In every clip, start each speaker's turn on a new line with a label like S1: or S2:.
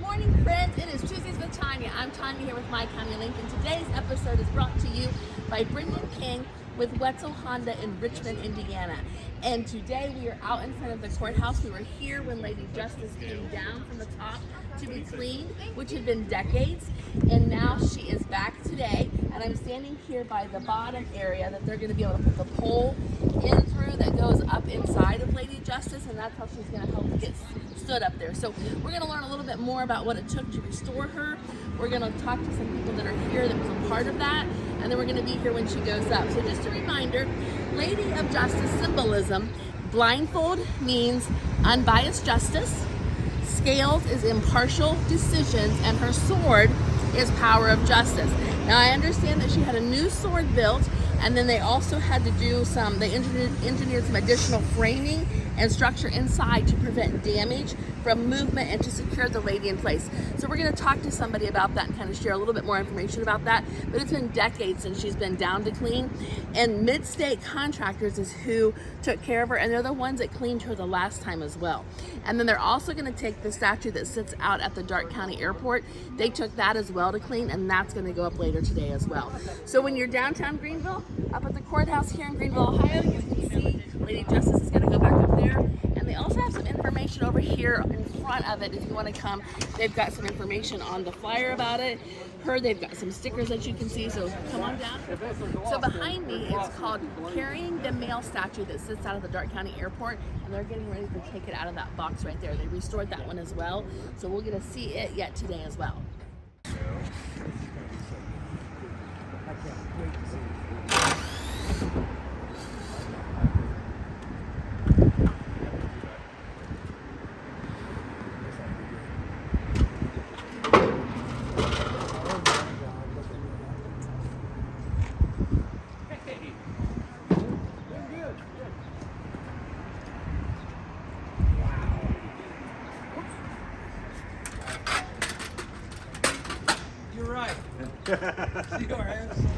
S1: morning, friends. It is Tuesdays with Tonya. I'm Tonya here with My County Link, and today's episode is brought to you by Brendan King with Wetzel Honda in Richmond, Indiana. And today we are out in front of the courthouse. We were here when Lady Justice came down from the top to be cleaned, which had been decades, and now she is back today. And I'm standing here by the bottom area that they're going to be able to put the pole in through that goes up inside of Lady Justice, and that's how she's going to help get stood up there. So we're going to learn a little bit more about what it took to restore her. We're going to talk to some people that are here that was a part of that, and then we're going to be here when she goes up. So just a reminder, Lady of Justice symbolism: blindfold means unbiased justice, scales is impartial decisions, and her sword is power of justice. Now I understand that she had a new sword built, and then they also had to do they engineered some additional framing and structure inside to prevent damage from movement and to secure the lady in place. So we're going to talk to somebody about that and kind of share a little bit more information about that. But it's been decades since she's been down to clean, and Mid-State Contractors is who took care of her, and they're the ones that cleaned her the last time as well. And then they're also going to take the statue that sits out at the Darke County Airport. They took that as well to clean, and that's going to go up later today as well. So when you're downtown Greenville, up at the courthouse here in Greenville, Ohio, you can see Lady Justice is going to go back up there. And they also have some information over here in front of it if you want to come. They've got some information on the flyer about it. They've got some stickers that you can see, so come on down. So behind me, it's called Carrying the Mail statue that sits out of the Darke County Airport, and they're getting ready to take it out of that box right there. They restored that one as well, so we're going to see it yet today as well.
S2: You're right. You are absolutely.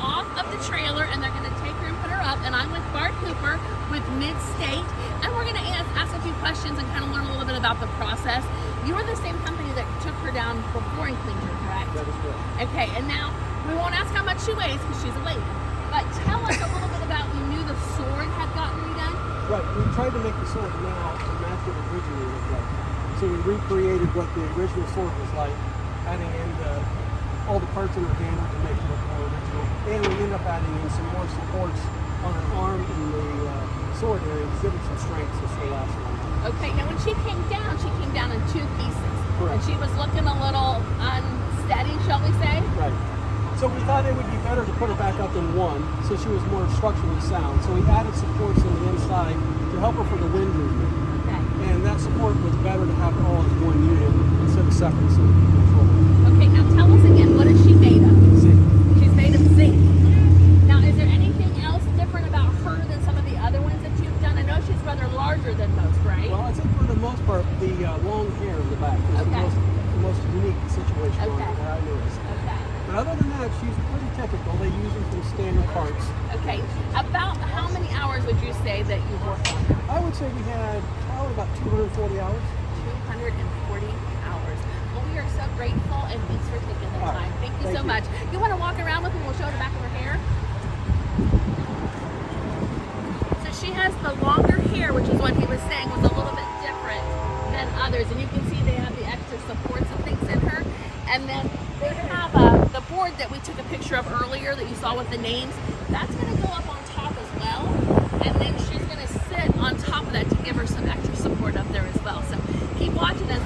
S1: off of the trailer and they're going to take her and put her up. And I'm with Bart Cooper with Mid-State, and we're going to ask a few questions and kind of learn a little bit about the process. You were the same company that took her down before and cleaned her, correct?
S3: That is correct.
S1: Okay, and now we won't ask how much she weighs because she's a lady. But tell us a little bit about, you knew the sword had gotten redone?
S3: Right. We tried to make the sword now to match what it originally looked like. So we recreated what the original sword was like, adding in all the parts in her handle to make it look more original. And we ended up adding in some more supports on her arm in the sword area to give it some strength so she'll last longer.
S1: Okay, now when she came down in 2 pieces.
S3: Correct.
S1: And she was looking a little unsteady, shall we say?
S3: Right. So we thought it would be better to put her back up in one, so she was more structurally sound. So we added supports on the inside to help her for the wind movement.
S1: Okay.
S3: And that support was better to have it all as one unit instead of separate so we can control it.
S1: Okay, now tell us again, what is she made of?
S3: Zinc.
S1: She's made of zinc. Now, is there anything else different about her than some of the other ones that you've done? I know she's rather larger than most, right?
S3: Well, I think for the most part, the long hair in the back is
S1: Okay.
S3: the most unique situation on
S1: Okay.
S3: it that I noticed.
S1: Okay.
S3: But other than that, she's pretty typical. They use them from standard parts.
S1: Okay. About how many hours would you say that you worked on her?
S3: I would say we had probably about 240 hours.
S1: 240 hours. Well, we are so grateful, and thanks for taking the
S3: All right.
S1: time. Thank you
S3: Thank
S1: so
S3: you.
S1: much. You want to walk around with me? We'll show the back of her hair. So she has the longer hair, which is what he was saying was a little bit different than others. And you can see they have the extra supports and things in her. And then they have the board that we took a picture of earlier that you saw with the names. That's going to go up on top as well. And then she's going to sit on top of that to give her some extra support up there as well. So keep watching us.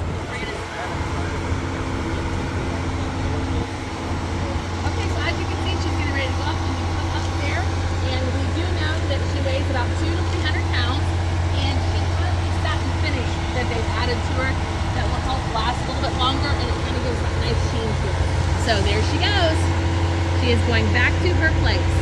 S1: Okay, so as you can see, she's getting ready to go up and come up there. And we do know that she weighs about 200 to 300 pounds. And she has a satin finish that they've added to her that will help last a little bit longer, and it kind of gives that nice sheen to her. So there she goes. She is going back to her place.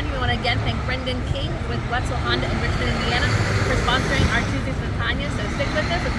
S1: Tanya. We want to again thank Brendan King with Wetzel Honda in Richmond, Indiana for sponsoring our Tuesdays with Tanya. So stick with us.